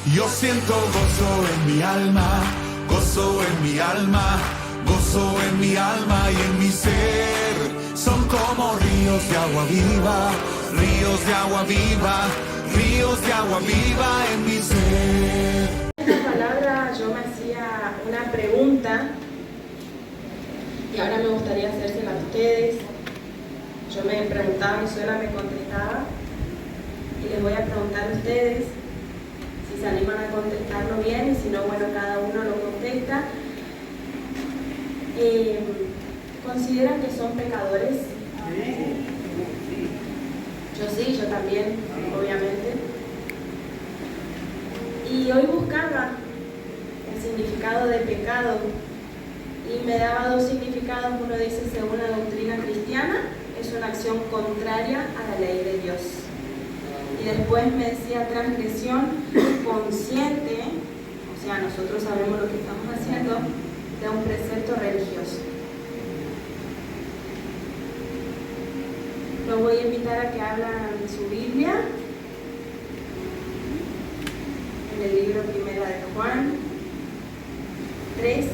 Yo siento gozo en mi alma, gozo en mi alma, gozo en mi alma y en mi ser. Son como ríos de agua viva, ríos de agua viva, ríos de agua viva en mi ser. En esta palabra yo me hacía una pregunta y ahora me gustaría hacérsela a ustedes. Yo me preguntaba y sola me contestaba y les voy a preguntar a ustedes si se animan a contestarlo bien y si no, bueno, cada uno lo contesta. ¿Consideran que son pecadores? Yo sí, yo también, obviamente. Y hoy buscaba el significado de pecado y me daba dos significados. Uno dice, según la doctrina cristiana, es una acción contraria a la ley de Dios. Y después me decía transgresión consciente, o sea, nosotros sabemos lo que estamos haciendo, de un precepto religioso. Los voy a invitar a que abran su Biblia en el libro Primera de Juan 3.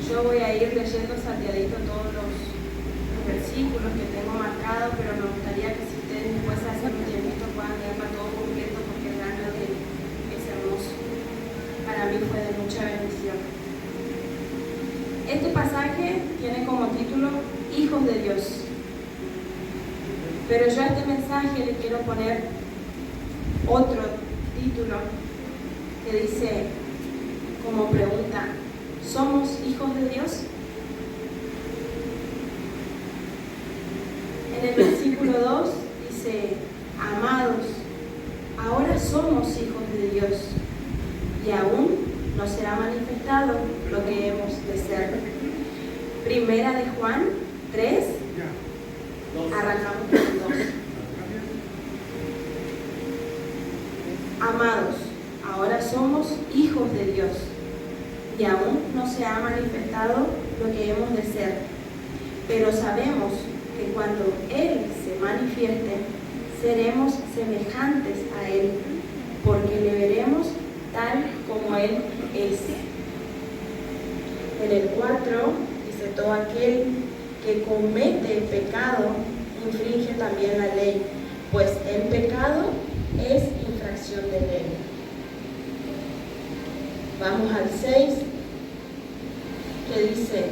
Yo voy a ir leyendo salteadito todos los versículos que tengo marcados, pero me gustaría que si ustedes después hacen un tiempito puedan leerlo todo completo, porque realmente es hermoso. Para mí fue de mucha bendición. Este pasaje tiene como título Hijos de Dios. Pero yo a este mensaje le quiero poner otro título que dice como pregunta, ¿somos hijos de Dios? En el versículo 2 dice, amados, ahora somos hijos de Dios y aún no será manifestado lo que hemos de ser. Primera de Juan 3, arrancamos con el 2. Amados, ahora somos hijos de Dios y aún no se ha manifestado lo que hemos de ser, pero sabemos que cuando Él se manifieste, seremos semejantes a Él, porque le veremos tal como Él es. En el 4 dice, todo aquel que comete pecado infringe también la ley, pues el pecado es infracción de ley. Vamos al 6, que dice,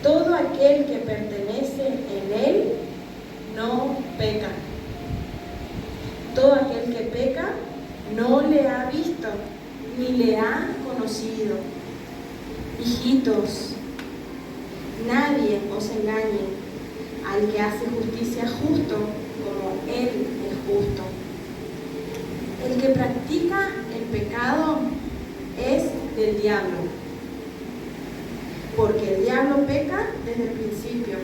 todo aquel que pertenece en Él no peca. Todo aquel que peca no le ha visto ni le ha conocido. Hijitos, nadie os engañe. Al que hace justicia justo como Él es justo. El que practica el pecado es del diablo, porque el diablo peca desde el principio.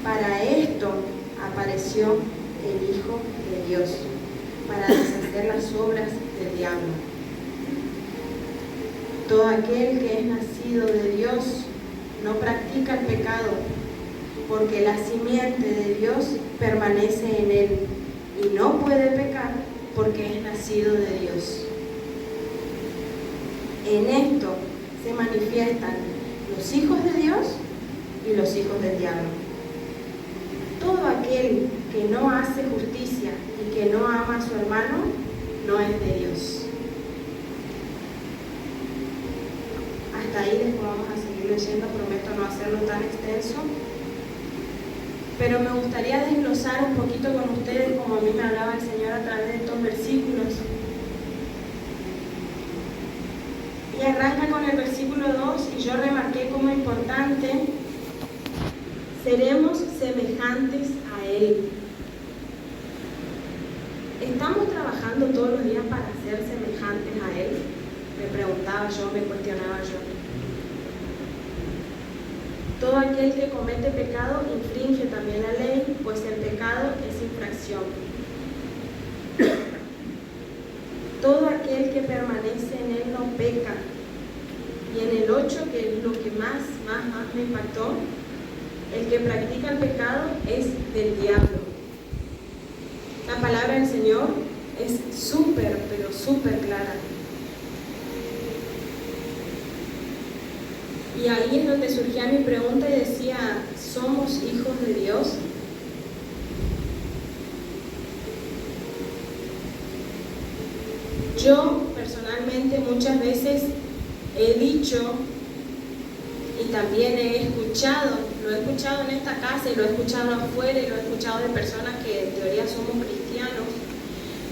Para esto apareció el Hijo de Dios, para deshacer las obras del diablo. Todo aquel que es nacido de Dios no practica el pecado, porque la simiente de Dios permanece en él y no puede pecar porque es nacido de Dios. En esto se manifiestan los hijos de Dios y los hijos del diablo. Todo aquel que no hace justicia y que no ama a su hermano no es de Dios. Hasta ahí, después vamos a seguir leyendo, prometo no hacerlo tan extenso. Pero me gustaría desglosar un poquito con ustedes como a mí me hablaba el Señor a través de estos versículos. Y arranca con el versículo 2 y yo remarqué como importante, seremos semejantes a Él. ¿Estamos trabajando todos los días para ser semejantes a Él? Me preguntaba yo, me cuestionaba yo. Todo aquel que comete pecado infringe también la ley, pues el pecado es infracción. Todo aquel que permanece en Él no peca. Y en el 8, que es lo que más me impactó, el que practica el pecado es del diablo. La palabra del Señor es súper, pero súper clara. Y ahí es donde surgía mi pregunta y decía, ¿somos hijos de Dios? Yo personalmente muchas veces he dicho y también he escuchado, lo he escuchado en esta casa y lo he escuchado afuera y lo he escuchado de personas que en teoría somos cristianos,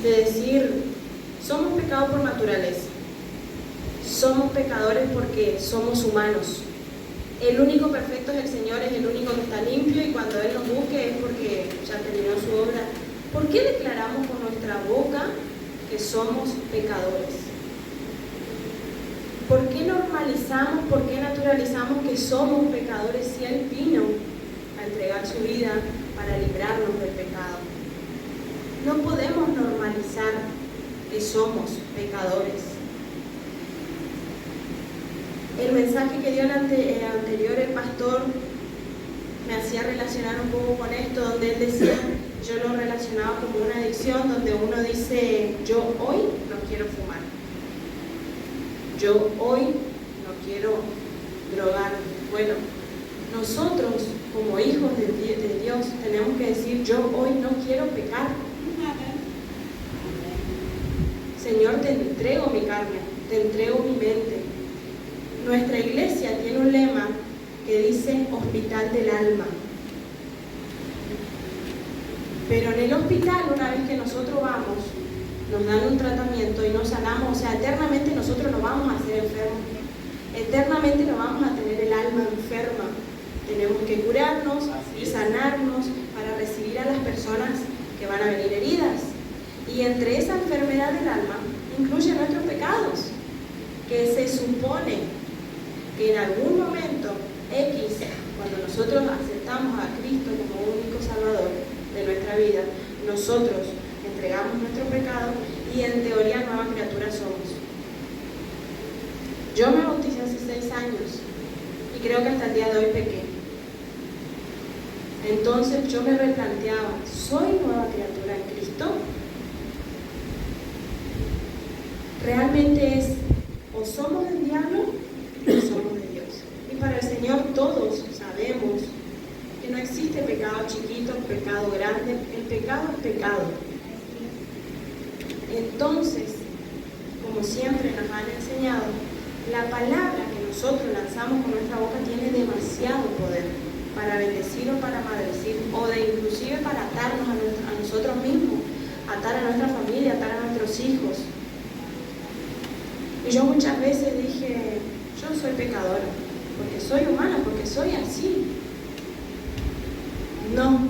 de decir, somos pecados por naturaleza, somos pecadores porque somos humanos. El único perfecto es el Señor, es el único que está limpio y cuando Él nos busque es porque ya terminó su obra. ¿Por qué declaramos con nuestra boca que somos pecadores? ¿Por qué normalizamos, por qué naturalizamos que somos pecadores si Él vino a entregar su vida para librarnos del pecado? No podemos normalizar que somos pecadores. El mensaje que dio el anterior el pastor me hacía relacionar un poco con esto, donde él decía, yo lo relacionaba como una adicción, donde uno dice, yo hoy no quiero fumar, yo hoy no quiero drogarme. Bueno, nosotros como hijos de Dios tenemos que decir, yo hoy no quiero pecar. Señor, te entrego mi carne, te entrego mi mente. Nuestra iglesia tiene un lema que dice hospital del alma. Pero en el hospital, una vez que nosotros vamos, nos dan un tratamiento y nos sanamos, o sea, eternamente nosotros no vamos a ser enfermos. Eternamente no vamos a tener el alma enferma. Tenemos que curarnos y sanarnos para recibir a las personas que van a venir heridas. Y entre esa enfermedad del alma incluye nuestros pecados, que se supone que en algún momento X, cuando nosotros aceptamos a Cristo como único Salvador de nuestra vida, nosotros entregamos nuestro pecado y en teoría nueva criatura somos. Yo me bauticé hace 6 años y creo que hasta el día de hoy pequé. Entonces yo me replanteaba, ¿soy nueva criatura en Cristo? Realmente es, o somos del diablo o somos de Dios. Y para el Señor todos sabemos que no existe pecado chiquito, pecado grande, el pecado es pecado. Entonces, como siempre nos han enseñado, la palabra que nosotros lanzamos con nuestra boca tiene demasiado poder para bendecir o para maldecir, o de inclusive para atarnos a nosotros mismos, atar a nuestra familia, atar a nuestros hijos. Y yo muchas veces dije, yo soy pecadora, porque soy humana, porque soy así. No.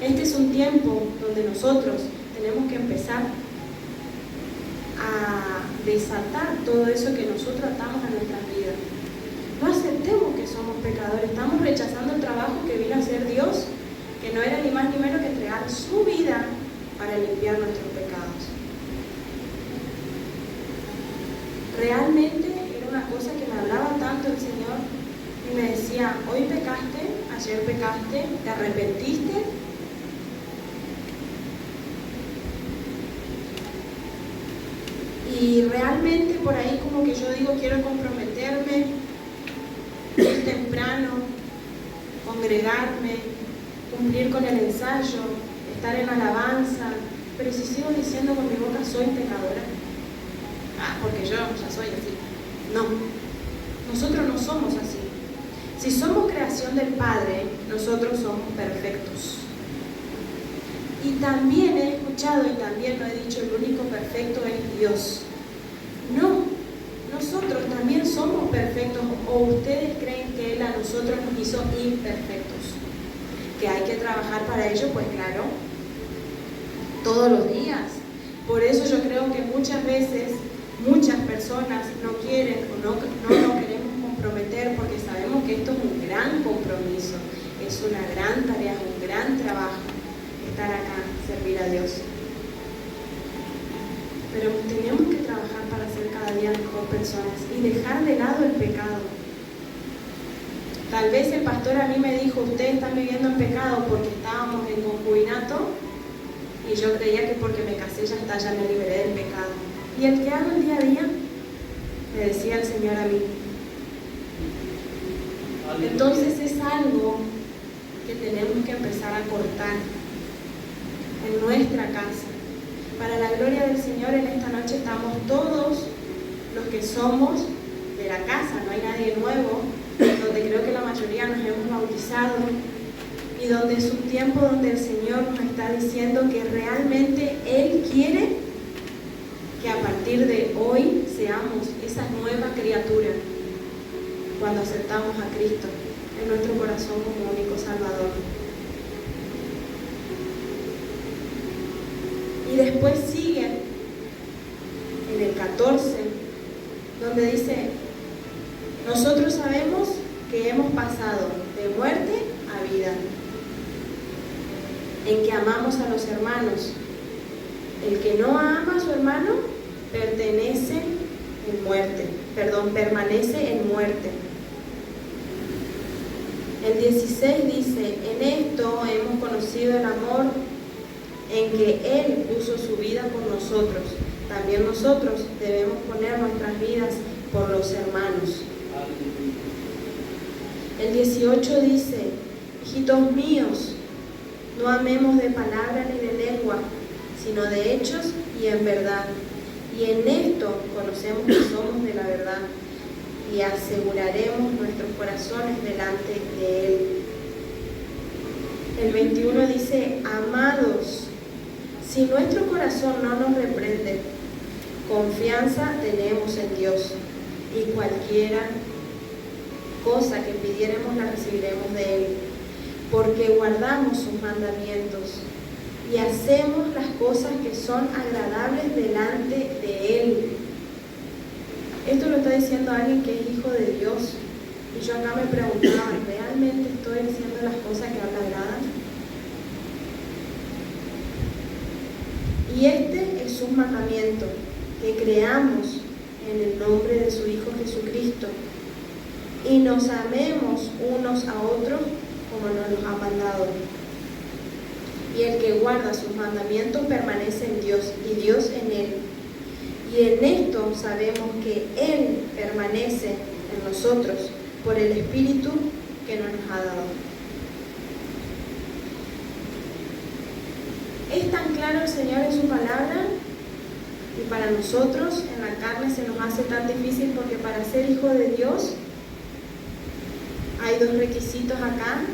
Este es un tiempo donde nosotros tenemos que empezar a desatar todo eso que nosotros atamos a nuestras vidas. No aceptemos que somos pecadores, estamos rechazando el trabajo que vino a hacer Dios, que no era ni más ni menos que entregar su vida para limpiar nuestros pecados. Realmente era una cosa que me hablaba tanto el Señor y me decía, hoy pecaste, ayer pecaste, ¿te arrepentiste? Y realmente por ahí como que yo digo, quiero comprometerme, ir temprano, congregarme, cumplir con el ensayo, estar en alabanza, pero si sigo diciendo con mi boca soy pecadora, porque yo ya soy así. No, nosotros no somos así. Si somos creación del Padre, nosotros somos perfectos. Y también he escuchado y también lo he dicho, el único perfecto es Dios. No, nosotros también somos perfectos, o ustedes creen que Él a nosotros nos hizo imperfectos. Que hay que trabajar para ello, pues claro, todos los días. Por eso yo creo que muchas veces muchas personas no quieren o no queremos comprometer, porque sabemos que esto es un gran compromiso, es una gran tarea, es un gran trabajo estar acá, servir a Dios. Pero tenemos que trabajar para ser cada día mejor personas y dejar de lado el pecado. Tal vez el pastor a mí me dijo, ustedes están viviendo en pecado porque estábamos en concubinato y y yo creía que porque me casé ya está, ya me liberé del pecado. Y el que hago el día a día, me decía el Señor a mí. Entonces es algo que tenemos que empezar a cortar en nuestra casa. Para la gloria del Señor, en esta noche estamos todos los que somos de la casa, no hay nadie nuevo, donde creo que la mayoría nos hemos bautizado, y donde es un tiempo donde el Señor nos está diciendo que realmente Él quiere que a partir de hoy seamos esa nueva criatura cuando aceptamos a Cristo en nuestro corazón como único Salvador. Y después sigue en el 14, donde dice: nosotros sabemos que hemos pasado de muerte a vida, en que amamos a los hermanos. El que no ama a su hermano permanece en muerte. El 16 dice: en esto hemos conocido el amor, en que Él puso su vida por nosotros. También nosotros debemos poner nuestras vidas por los hermanos. El 18 dice: hijitos míos, no amemos de palabra ni de lengua, sino de hechos y en verdad. Y en esto conocemos que somos de la verdad, y aseguraremos nuestros corazones delante de Él. El 21 dice: amados, si nuestro corazón no nos reprende, confianza tenemos en Dios, y cualquiera cosa que pidiéremos la recibiremos de Él, porque guardamos sus mandamientos y hacemos las cosas que son agradables delante de Él. Esto lo está diciendo alguien que es hijo de Dios, y yo acá me preguntaba, ¿realmente estoy haciendo las cosas que a Él le agradan? Y este es un mandamiento, que creamos en el nombre de su Hijo Jesucristo y nos amemos unos a otros como nos los ha mandado. Y el que guarda sus mandamientos permanece en Dios y Dios en él. Y en esto sabemos que Él permanece en nosotros por el Espíritu que nos ha dado. Es tan claro el Señor en su palabra, y para nosotros en la carne se nos hace tan difícil, porque para ser hijo de Dios hay dos requisitos acá,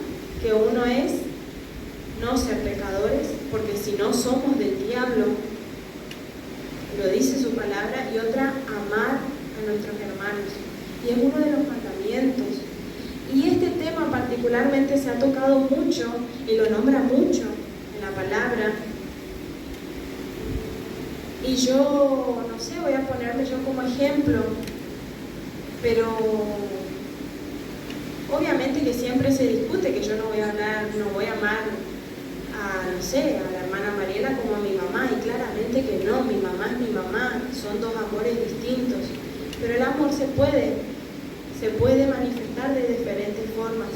que uno es no ser pecadores, porque si no somos del diablo, lo dice su palabra, y otra, amar a nuestros hermanos, y es uno de los mandamientos. Y este tema particularmente se ha tocado mucho y lo nombra mucho en la palabra. Y yo, no sé, voy a ponerme yo como ejemplo, pero obviamente que siempre se discute, que yo no voy a amar a, no sé, a la hermana Mariela como a mi mamá, y claramente que no, mi mamá es mi mamá, son dos amores distintos, pero el amor se puede manifestar de diferentes formas.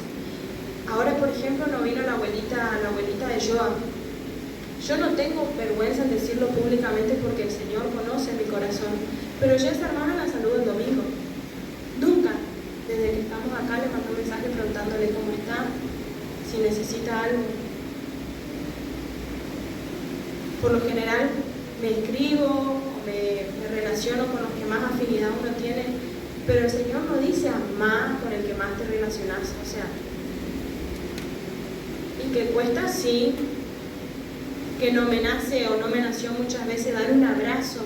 Ahora, por ejemplo, no vino la abuelita de Joa. Yo no tengo vergüenza en decirlo públicamente porque el Señor conoce mi corazón, pero yo a esa hermana la saludo el domingo. Nunca, desde que estamos acá, le mando un mensaje preguntándole cómo está, si necesita algo. Por lo general me escribo, me relaciono con los que más afinidad uno tiene, pero el Señor no dice amar con el que más te relacionas, o sea, y que cuesta, sí, que no me nace o no me nació muchas veces dar un abrazo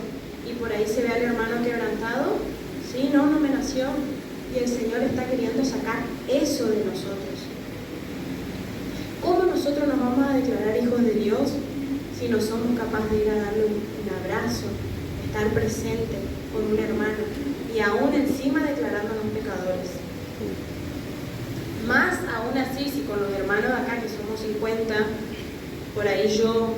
y por ahí se ve al hermano quebrantado, sí, no me nació, y el Señor está queriendo sacar eso de nosotros. ¿Cómo nosotros nos vamos a declarar hijos de Dios si no somos capaces de ir a darle un abrazo, estar presente con un hermano y aún encima declarándonos pecadores? Más aún así, si con los hermanos de acá, que somos 50, por ahí yo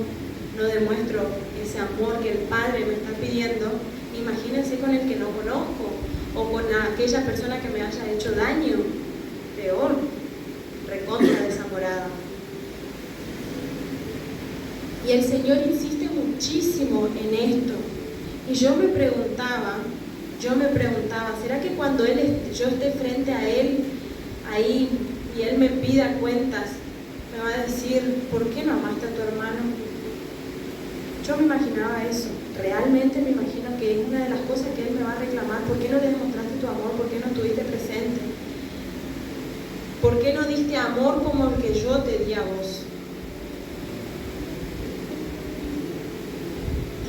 no demuestro ese amor que el Padre me está pidiendo, imagínense con el que no conozco, o con aquella persona que me haya hecho daño, peor, recontra desamorada. Y el Señor insiste muchísimo en esto. Y yo me preguntaba, ¿será que cuando yo esté frente a Él, ahí, y Él me pida cuentas, me va a decir, ¿por qué no amaste a tu hermano? Yo me imaginaba eso, realmente me imagino que es una de las cosas que Él me va a reclamar. ¿Por qué no le demostraste tu amor? ¿Por qué no estuviste presente? ¿Por qué no diste amor como el que yo te di a vos?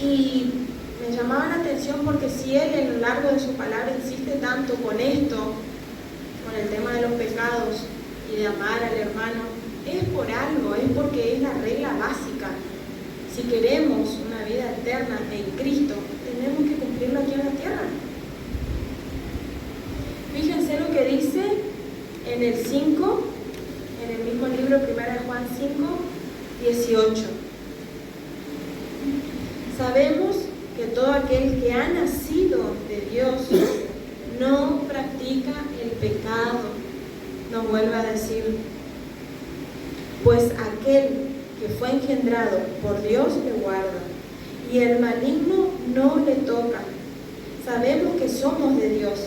Y me llamaba la atención porque si Él en lo largo de su palabra insiste tanto con esto, con el tema de los pecados y de amar al hermano, es por algo, es porque es la regla básica. Si queremos una vida eterna en Cristo, tenemos que cumplirlo aquí en la tierra. Fíjense lo que dice en el 5, en el mismo libro 1 de Juan 5, 18. Sabemos que todo aquel que ha nacido de Dios no practica el pecado. Nos vuelve a decir, pues aquel que fue engendrado por Dios le guarda, y el maligno no le toca. Sabemos que somos de Dios,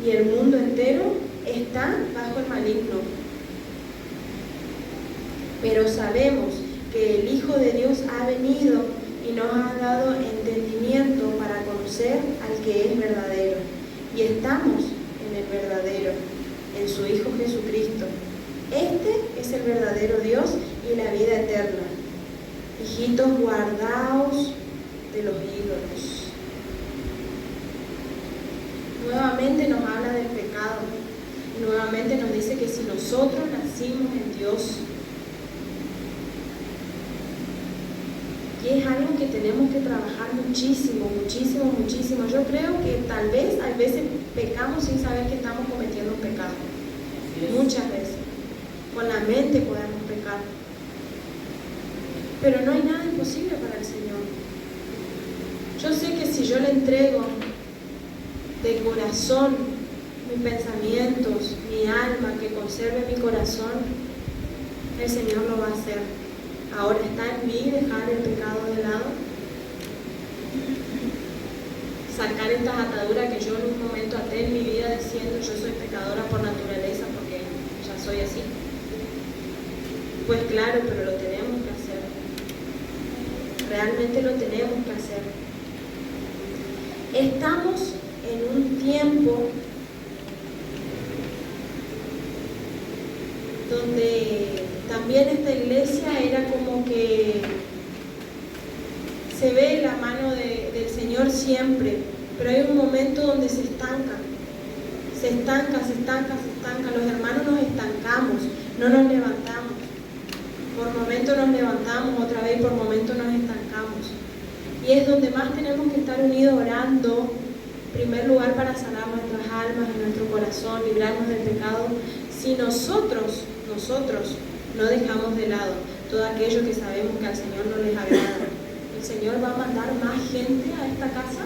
y el mundo entero está bajo el maligno. Pero sabemos que el Hijo de Dios ha venido y nos ha dado entendimiento para conocer al que es verdadero. Y estamos en el verdadero, en su Hijo Jesucristo. Este es el verdadero Dios y la vida eterna. Hijitos, guardaos de los ídolos. Nuevamente nos habla del pecado. Nuevamente nos dice que si nosotros nacimos en Dios, y es algo que tenemos que trabajar muchísimo. Yo creo que tal vez a veces pecamos sin saber que estamos cometiendo un pecado. Muchas veces. Con la mente podemos pecar. Pero no hay nada imposible para el Señor. Yo sé que si yo le entrego de corazón mis pensamientos, mi alma, que conserve mi corazón, el Señor lo va a hacer. Ahora está en mí dejar el pecado de lado, sacar estas ataduras que yo en un momento até en mi vida diciendo yo soy pecadora por naturaleza porque ya soy así. Pues claro, pero lo tenemos que hacer. Realmente lo tenemos que hacer. Estamos en un tiempo donde también esta iglesia era como que se ve la mano del Señor siempre, pero hay un momento donde se estanca. Los hermanos nos estancamos, no nos levantamos. Por momentos nos levantamos otra vez, por momentos nos estancamos. Y es donde más tenemos que estar unidos orando, en primer lugar para sanar nuestras almas y nuestro corazón, librarnos del pecado. Si nosotros no dejamos de lado todo aquello que sabemos que al Señor no les agrada, el Señor va a mandar más gente a esta casa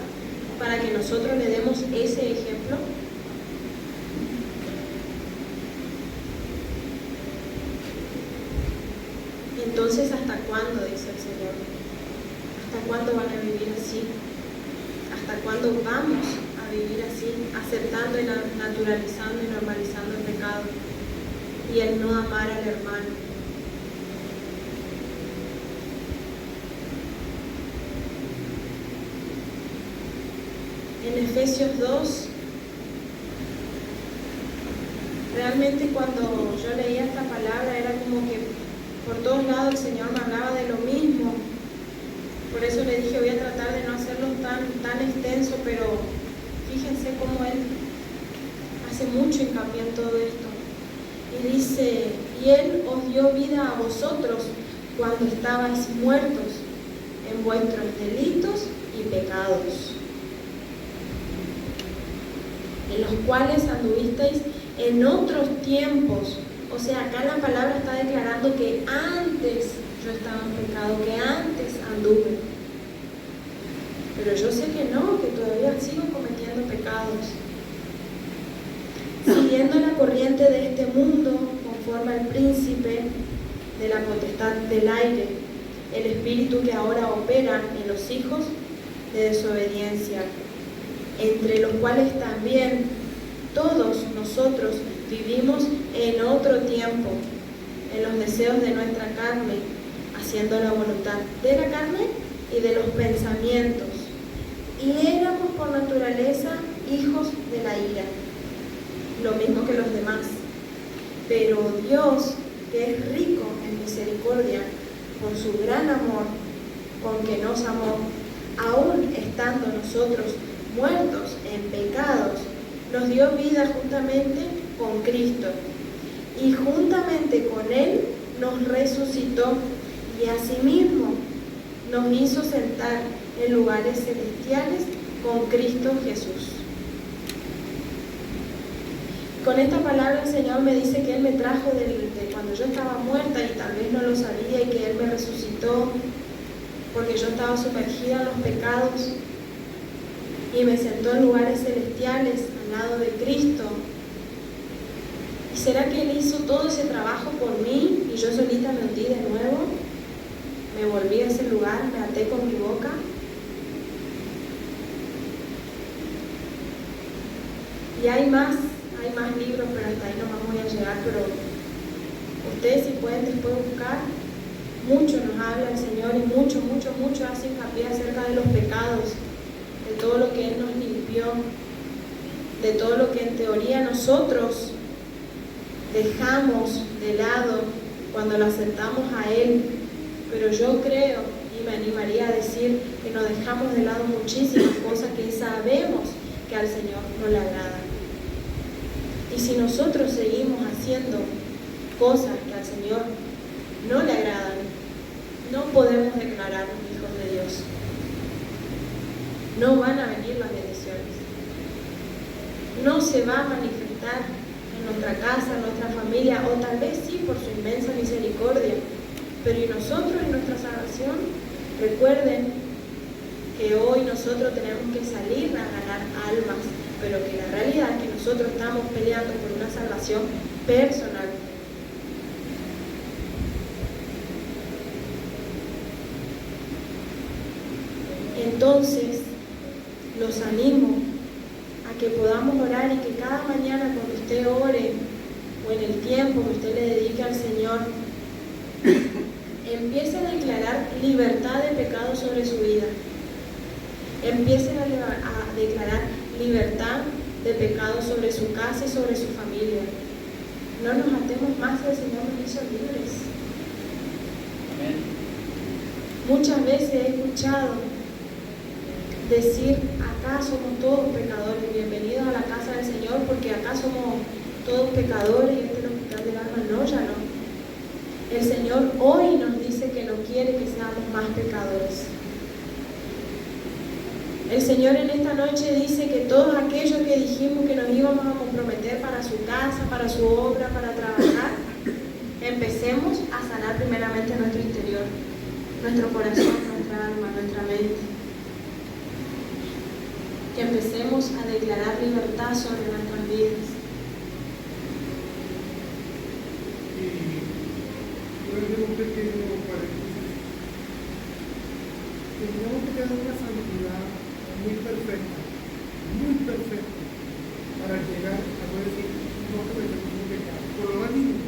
para que nosotros le demos ese ejemplo. Entonces, ¿hasta cuándo? Dice el Señor. ¿Hasta cuándo van a vivir así? ¿Hasta cuándo vamos a vivir así, aceptando y naturalizando y normalizando el pecado y el no amar al hermano? En Efesios 2, realmente cuando yo leía esta palabra era como que por todos lados el Señor me hablaba de lo mismo. Por eso le dije, voy a tratar de no hacerlo tan extenso, pero fíjense cómo Él hace mucho hincapié en todo esto. Y dice, y Él os dio vida a vosotros cuando estabais muertos en vuestros delitos y pecados, en los cuales anduvisteis en otros tiempos. O sea, acá la palabra está declarando que antes yo estaba en pecado, que antes anduve. Pero yo sé que no, que todavía sigo cometiendo pecados. Siguiendo la corriente de este mundo, conforme al príncipe de la potestad del aire, el espíritu que ahora opera en los hijos de desobediencia, entre los cuales también todos nosotros vivimos en otro tiempo, en los deseos de nuestra carne, haciendo la voluntad de la carne y de los pensamientos. Y éramos por naturaleza hijos de la ira, lo mismo que los demás. Pero Dios, que es rico en misericordia, por su gran amor con que nos amó, aún estando nosotros muertos en pecados, nos dio vida juntamente con Cristo, y juntamente con Él nos resucitó, y asimismo nos hizo sentar en lugares celestiales con Cristo Jesús. Con esta palabra el Señor me dice que Él me trajo de cuando yo estaba muerta y tal vez no lo sabía, y que Él me resucitó porque yo estaba sumergida en los pecados, y me sentó en lugares celestiales al lado de Cristo. ¿Y será que Él hizo todo ese trabajo por mí y yo solita me hundí de nuevo? Me volví a ese lugar, me até con mi boca. Y hay más libros, pero hasta ahí nomás voy a llegar. Pero ustedes, si pueden después buscar, mucho nos habla el Señor, y mucho hace hincapié acerca de los pecados, de todo lo que Él nos limpió, de todo lo que en teoría nosotros dejamos de lado cuando lo aceptamos a Él. Pero yo creo, y me animaría a decir, que nos dejamos de lado muchísimas cosas que sabemos que al Señor no le agradan. Y si nosotros seguimos haciendo cosas que al Señor no le agradan, no podemos declararnos hijos de Dios. No van a venir las bendiciones. No se va a manifestar en nuestra casa, en nuestra familia, o tal vez sí por su inmensa misericordia. Pero y nosotros en nuestra salvación, recuerden que hoy nosotros tenemos que salir a ganar almas, pero que la realidad es que nosotros estamos peleando por una salvación personal. Entonces, los animo a que podamos orar, y que cada mañana cuando usted ore, o en el tiempo que usted le dedique al Señor, empiece a declarar libertad de pecado sobre su vida. Empiecen a declarar libertad de pecado sobre su casa y sobre su familia. No nos atemos más, el Señor nos hizo libres. Amén. Muchas veces he escuchado decir: acá somos todos pecadores, bienvenidos a la casa del Señor, porque acá somos todos pecadores y este es el hospital del alma. No, ya no. El Señor hoy nos dice que no quiere que seamos más pecadores. El Señor en esta noche dice que todos aquellos que dijimos que nos íbamos a comprometer para su casa, para su obra, para trabajar, empecemos a sanar primeramente nuestro interior, nuestro corazón, nuestra alma, nuestra mente. Que empecemos a declarar libertad sobre nuestras vidas. Un pequeño paréntesis. Tendríamos que tener una santidad muy perfecta, para llegar a no decir no cometemos un pecado. Por lo más mínimo,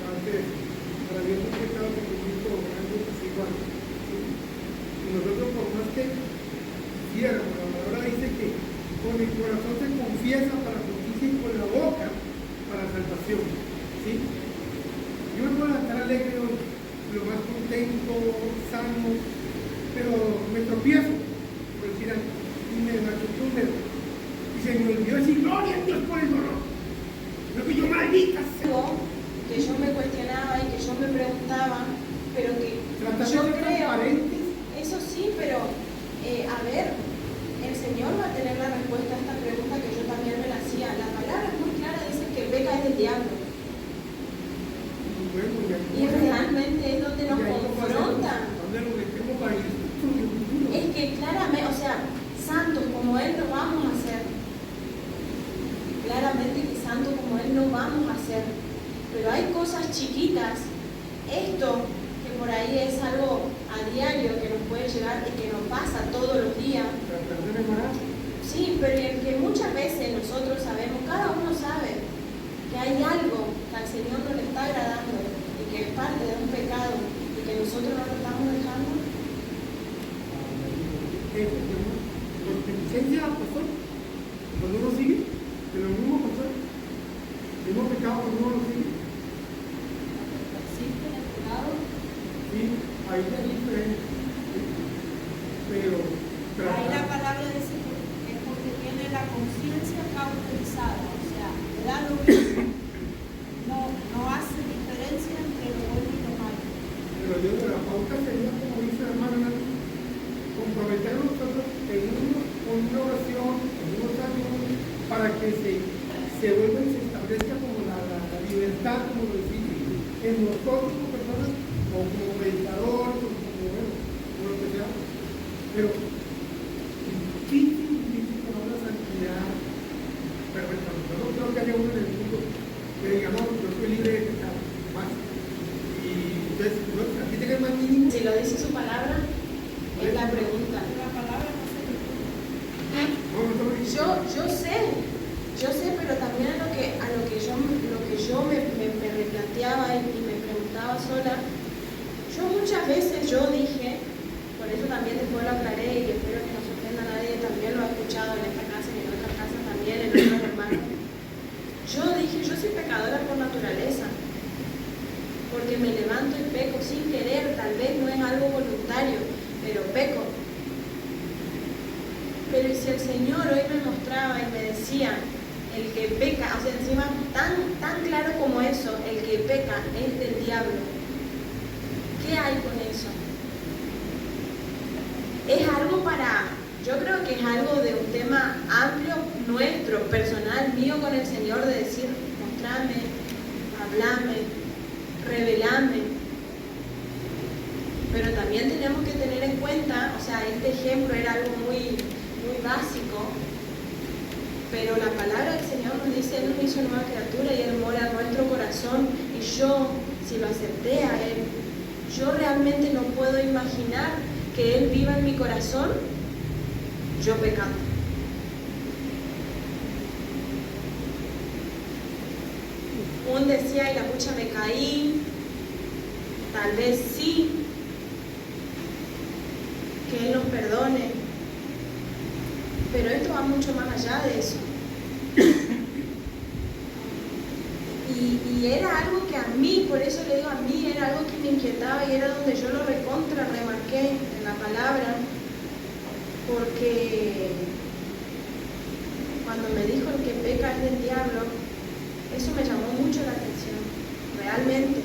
para Dios un pecado pequeñito o grande es igual. ¿Sí? Y nosotros, por más que quisiéramos, la palabra dice que con el corazón se confiesa para justicia y con la boca para salvación. ¿Sí? Yo me puedo levantar alegre hoy, lo más contento, sano, pero me tropiezo, por decir algo, y me machuqué un dedo. Y se me olvidó decir gloria a Dios por el dolor. Lo que yo maldita sea. Algo que yo me cuestionaba y que yo me preguntaba, pero que Tratar de yo ser creo, transparentes. eso sí, pero a ver, el Señor va a tener la respuesta a esta pregunta que yo también me la hacía. La palabra es muy clara, dice que el pecado es del diablo. Bueno, Y realmente es donde nos confronta. Es que claramente, o sea, santos como Él no vamos a ser. Claramente que santos como Él no vamos a ser. Pero hay cosas chiquitas. Esto, que por ahí es algo a diario que nos puede llegar y que nos pasa todos los días. Tratar de mejorar. Sí, pero en que muchas veces nosotros sabemos, cada uno sabe que hay algo que al Señor no le está agradando y que es parte de un pecado y que nosotros no lo estamos dejando. Por licencia, pastor, cuando uno sigue, de lo mismo pastor, el mismo pecado cuando uno lo sigue. ¿Persiste en el pecado? Sí, ahí es diferente. Pero Ahí la palabra dice que es porque tiene la conciencia cauterizada, o sea, le da lo mismo. No hace diferencia entre lo bueno y lo malo. Pero yo de la pauta sería, como dice la hermana, comprometernos nosotros con una oración, con unos años, para que se vuelva y se establezca como la libertad, como lo decimos, en nosotros como personas, o como meditadores, o como lo que sea. Pero difícil con una santidad perfecta. Yo no creo que haya uno en el mundo que diga, no, yo soy libre de pecado, más. Y entonces, aquí tenga el más mínimo. Si lo dice su palabra, es la pregunta. La palabra no se Yo sé, pero también a lo que yo me replanteaba y me preguntaba sola, yo muchas veces dije, por eso también después lo aclaré y espero que no se ofenda a nadie, también lo he escuchado en esta casa y en otras casas también, en otros hermanos. Yo dije, yo soy pecadora por naturaleza, porque me levanto y peco sin querer, tal vez no es algo voluntario, pero peco. Pero y si el Señor hoy me mostraba y me decía, el que peca, o sea, encima tan claro como eso, el que peca es del diablo, ¿qué hay con eso? Es algo yo creo que es algo de un tema amplio nuestro, personal, mío con el Señor, de decir, mostrame, hablame, revelame. Pero también tenemos que tener en cuenta, o sea, este ejemplo era algo muy básico, pero la palabra del Señor nos dice, Él nos hizo nueva criatura y Él mora en nuestro corazón, y yo, si lo acepté a Él, yo realmente no puedo imaginar que Él viva en mi corazón, yo pecando. Un decía, y la pucha me caí, tal vez sí, que Él nos perdone, pero esto va mucho más allá de eso. Y era algo que a mí, por eso le digo a mí, era algo que me inquietaba y era donde yo lo remarqué en la palabra, porque cuando me dijo el que peca es del diablo, eso me llamó mucho la atención, realmente.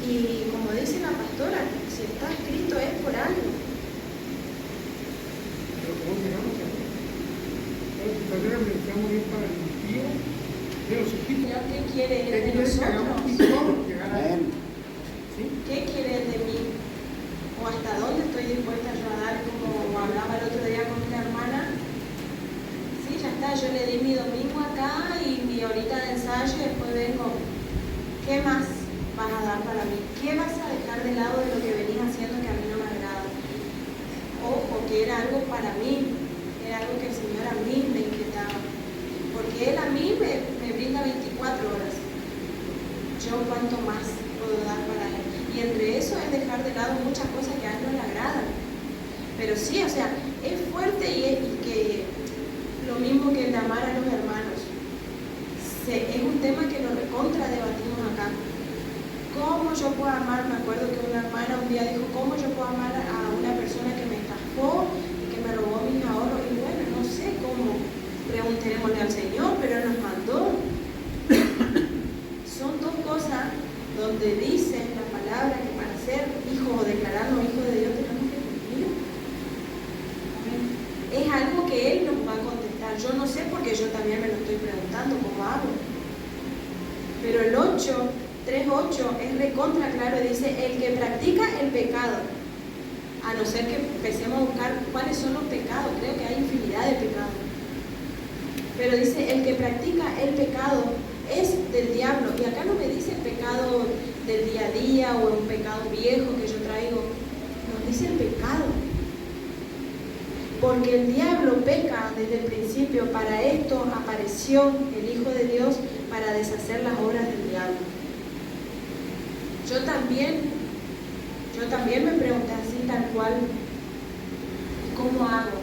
Y como dice la pastora, si está escrito es por algo. Pero ¿cómo llegamos a eso? Entonces pensamos bien para el impío, de los hijitos. Señor, ¿qué quiere Él de ¿Qué quiere que hagamos nosotros? todos llegar a él? ¿Sí? ¿Qué quiere Él de mí? ¿O hasta dónde estoy dispuesta yo a dar? Como hablaba el otro día con una hermana. Sí, ya está, yo le di mi domingo acá y mi horita de ensayo y después vengo. ¿Qué más vas a dar para mí? ¿Qué vas a dejar de lado de lo que venís haciendo que a mí no me agrada? Ojo, que era algo para mí, era algo que el Señor a mí me inquietaba. Porque Él a mí me brinda 24 horas. Yo cuánto más puedo dar para Él. Y entre eso es dejar de lado muchas cosas que a Él no le agradan. Pero sí, o sea, es fuerte y que lo mismo que el de amar a los hermanos. Es un tema que lo recontra debatimos acá. ¿Cómo yo puedo amar? Me acuerdo que una hermana un día dijo, ¿cómo yo puedo amar a una persona que me estafó y que me robó mis ahorros? Y bueno, no sé cómo, preguntémosle al Señor, pero nos mandó. Son dos cosas donde dice la palabra que para ser hijo o declararnos hijos de Dios tenemos que cumplir. Es algo que Él nos va a contestar. Yo no sé porque yo también me lo estoy preguntando cómo hago. Pero el 3:8 es recontra claro y dice, el que practica el pecado, a no ser que empecemos a buscar cuáles son los pecados, creo que hay infinidad de pecados. Pero dice, el que practica el pecado es del diablo. Y acá no me dice el pecado del día a día o un pecado viejo que yo traigo traigo, nos dice el pecado. Porque el diablo peca desde el principio. Para esto apareció el Hijo de Dios, para deshacer las obras del diablo. Yo también me pregunté así tal cual, ¿cómo hago?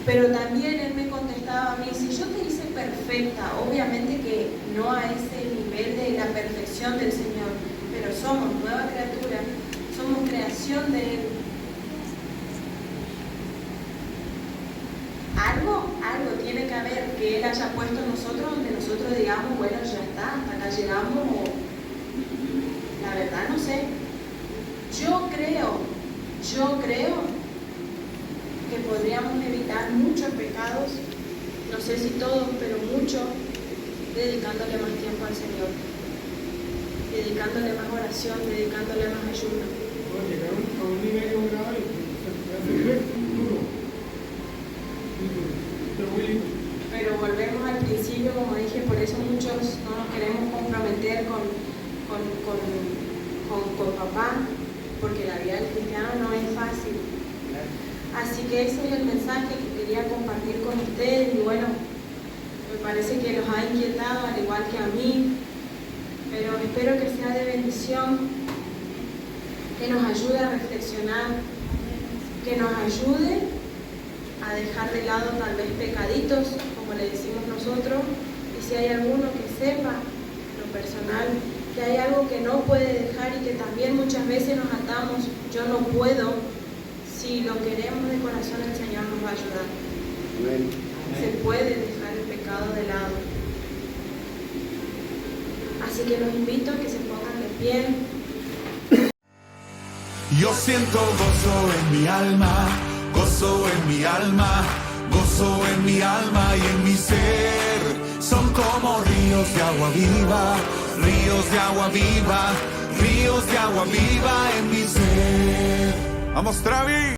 Pero también él me contestaba a mí, si yo te hice perfecta, obviamente que no a ese nivel de la perfección del Señor, pero somos nueva criatura, somos creación de Él. Algo tiene que haber que Él haya puesto en nosotros, donde nosotros digamos, bueno, ya está, hasta acá llegamos, o la verdad no sé. Yo creo que podríamos evitar muchos pecados, no sé si todos, pero muchos, dedicándole más tiempo al Señor, dedicándole más oración, dedicándole más ayuno. Bueno, llegar a un nivel y un grado y se hace duro. Pero muy lindo. Pero volvemos al principio, como dije, por eso muchos no nos queremos comprometer con papá, porque la vida del cristiano no es fácil. Así que ese es el mensaje que quería compartir con ustedes y bueno, me parece que los ha inquietado al igual que a mí, pero espero que sea de bendición, que nos ayude a reflexionar, que nos ayude a dejar de lado tal vez pecaditos, como le decimos nosotros, y si hay alguno que sepa, lo personal, que hay algo que no puede dejar y que también muchas veces nos atamos, yo no puedo, si lo queremos de corazón el Señor nos va a ayudar. Amén. Se puede dejar el pecado de lado. Así que los invito a que se pongan de pie. Yo siento gozo en mi alma, gozo en mi alma, gozo en mi alma y en mi ser. Son como ríos de agua viva, ríos de agua viva, ríos de agua viva en mi ser. Vamos, Travis.